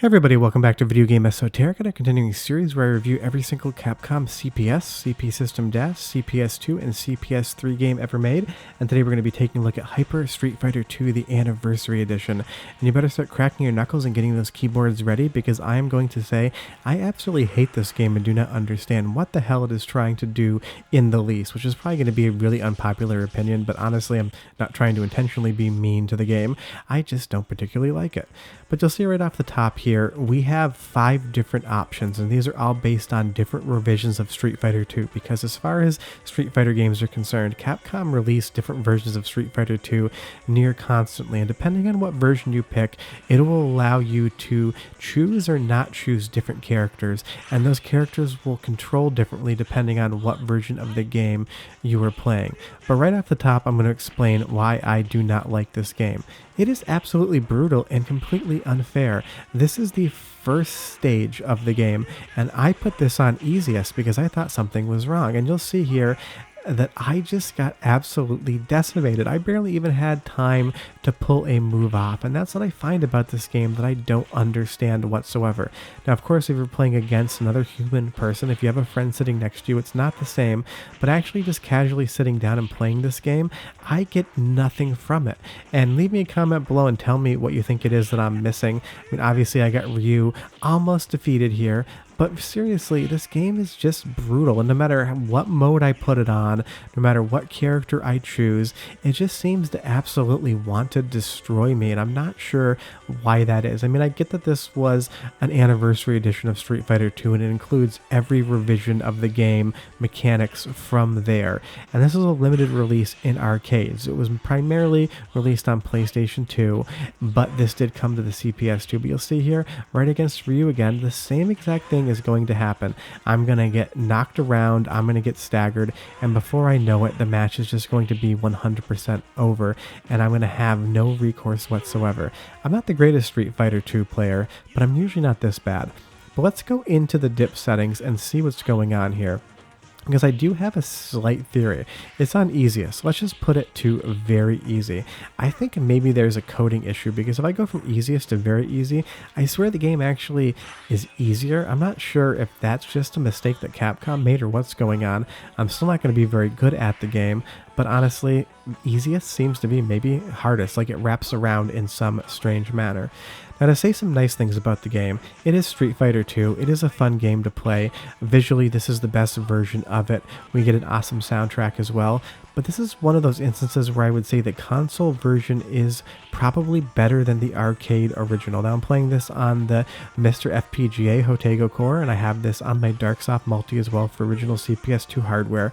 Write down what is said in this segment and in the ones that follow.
Hey everybody, welcome back to Video Game Esoteric, a continuing series where I review every single Capcom CPS, CP System Dash, CPS2, and CPS3 game ever made, and today we're going to be taking a look at Hyper Street Fighter 2, the Anniversary Edition. And you better start cracking your knuckles and getting those keyboards ready, because I am going to say I absolutely hate this game and do not understand what the hell it is trying to do in the least, which is probably going to be a really unpopular opinion, but honestly I'm not trying to intentionally be mean to the game. I just don't particularly like it. But you'll see right off the top here, we have 5 different options, and these are all based on different revisions of Street Fighter 2, because as far as Street Fighter games are concerned, Capcom released different versions of Street Fighter 2 near constantly, and depending on what version you pick, it will allow you to choose or not choose different characters, and those characters will control differently depending on what version of the game you are playing. But right off the top, I'm going to explain why I do not like this game. It is absolutely brutal and completely unfair. This is the first stage of the game, and I put this on easiest because I thought something was wrong. And you'll see here that I just got absolutely decimated. I barely even had time to pull a move off, and that's what I find about this game that I don't understand whatsoever. Now, of course, if you're playing against another human person, if you have a friend sitting next to you, it's not the same, but actually just casually sitting down and playing this game, I get nothing from it. And leave me a comment below and tell me what you think it is that I'm missing. I mean, obviously I got Ryu almost defeated here, but seriously, this game is just brutal, and no matter what mode I put it on, no matter what character I choose, it just seems to absolutely want to destroy me, and I'm not sure why that is. I mean, I get that this was an anniversary edition of Street Fighter 2, and it includes every revision of the game mechanics from there, and this is a limited release in arcades. It was primarily released on PlayStation 2, but this did come to the CPS 2, but you'll see here, right against Ryu again, the same exact thing is going to happen. I'm going to get knocked around, I'm going to get staggered, and before I know it, the match is just going to be 100% over, and I'm going to have no recourse whatsoever. I'm not the greatest Street Fighter 2 player, but I'm usually not this bad. But let's go into the dip settings and see what's going on here, because I do have a slight theory. It's on easiest. Let's just put it to very easy. I think maybe there's a coding issue, because if I go from easiest to very easy, I swear the game actually is easier. I'm not sure if that's just a mistake that Capcom made or what's going on. I'm still not going to be very good at the game, but honestly, easiest seems to be maybe hardest, like it wraps around in some strange manner. Now, to say some nice things about the game, it is Street Fighter 2, it is a fun game to play. Visually, this is the best version of it. We get an awesome soundtrack as well, but this is one of those instances where I would say the console version is probably better than the arcade original. Now, I'm playing this on the Mr. FPGA Hotego core, and I have this on my Darksoft Multi as well for original CPS2 hardware.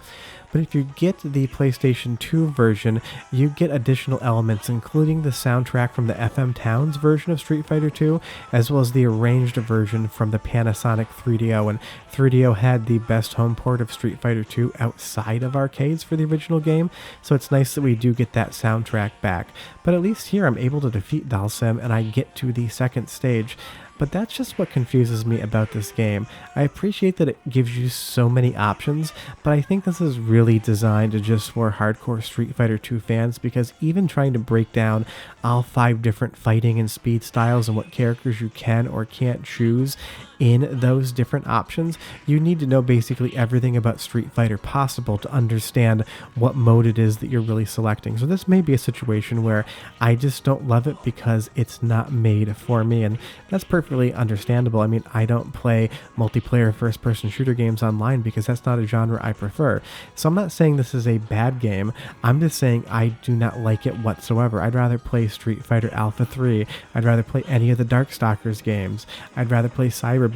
But if you get the PlayStation 2 version, you get additional elements, including the soundtrack from the FM Towns version of Street Fighter 2, as well as the arranged version from the Panasonic 3DO. And 3DO had the best home port of Street Fighter 2 outside of arcades for the original game, so it's nice that we do get that soundtrack back. But at least here I'm able to defeat Dhalsim, and I get to the second stage. But that's just what confuses me about this game. I appreciate that it gives you so many options, but I think this is really designed to just for hardcore Street Fighter 2 fans, because even trying to break down all 5 different fighting and speed styles and what characters you can or can't choose in those different options, you need to know basically everything about Street Fighter possible to understand what mode it is that you're really selecting. So this may be a situation where I just don't love it because it's not made for me, and that's perfectly understandable. I mean, I don't play multiplayer first-person shooter games online because that's not a genre I prefer. So I'm not saying this is a bad game, I'm just saying I do not like it whatsoever. I'd rather play Street Fighter Alpha 3, I'd rather play any of the Darkstalkers games, I'd rather play Cyberbots.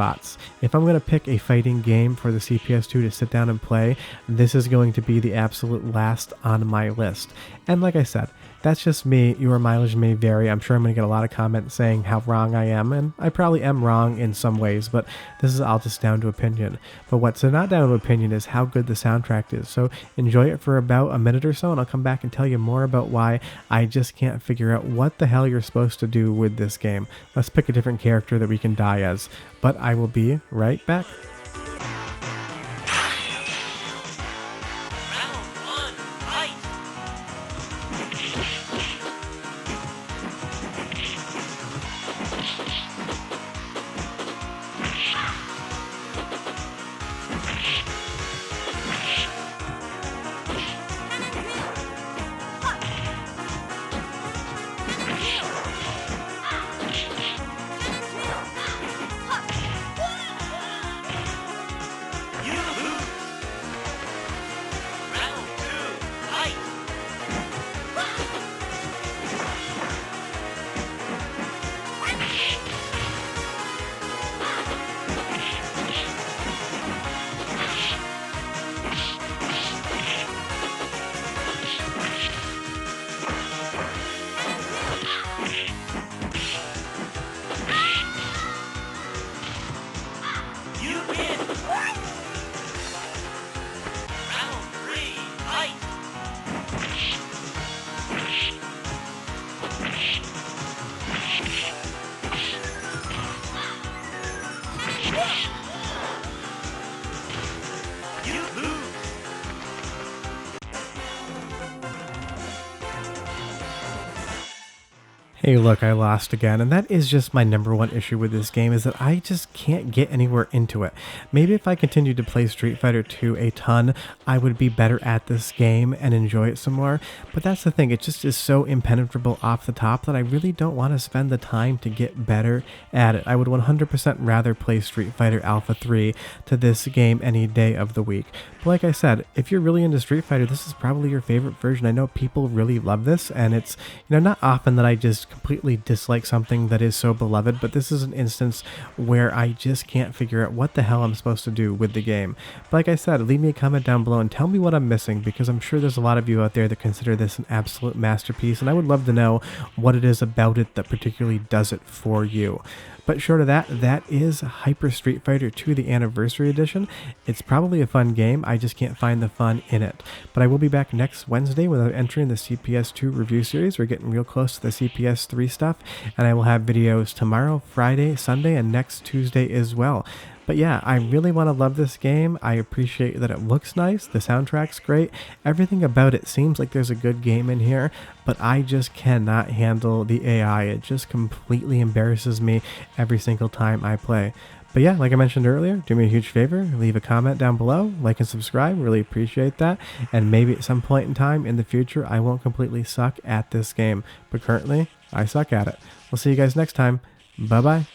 If I'm going to pick a fighting game for the CPS2 to sit down and play, this is going to be the absolute last on my list. And like I said, that's just me. Your mileage may vary. I'm sure I'm going to get a lot of comments saying how wrong I am, and I probably am wrong in some ways, but this is all just down to opinion. But what's not down to opinion is how good the soundtrack is. So enjoy it for about a minute or so, and I'll come back and tell you more about why I just can't figure out what the hell you're supposed to do with this game. Let's pick a different character that we can die as, but I will be right back. Hey, look, I lost again, and that is just my number one issue with this game, is that I just can't get anywhere into it. Maybe if I continued to play Street Fighter 2 a ton, I would be better at this game and enjoy it some more, but that's the thing, it just is so impenetrable off the top that I really don't want to spend the time to get better at it. I would 100% rather play Street Fighter Alpha 3 to this game any day of the week. But like I said, if you're really into Street Fighter, this is probably your favorite version. I know people really love this, and it's, not often that I just completely dislike something that is so beloved, but this is an instance where I just can't figure out what the hell I'm supposed to do with the game. But like I said, leave me a comment down below and tell me what I'm missing, because I'm sure there's a lot of you out there that consider this an absolute masterpiece, and I would love to know what it is about it that particularly does it for you. But short of that, that is Hyper Street Fighter 2, the Anniversary Edition. It's probably a fun game, I just can't find the fun in it. But I will be back next Wednesday with an entry in the CPS 2 review series. We're getting real close to the CPS 3 stuff, and I will have videos tomorrow, Friday, Sunday, and next Tuesday as well. But yeah, I really want to love this game. I appreciate that it looks nice, the soundtrack's great, everything about it seems like there's a good game in here, but I just cannot handle the AI. It just completely embarrasses me every single time I play. But yeah, like I mentioned earlier, do me a huge favor, leave a comment down below, like and subscribe, really appreciate that, and maybe at some point in time in the future I won't completely suck at this game, but currently I suck at it. We'll see you guys next time. Bye bye.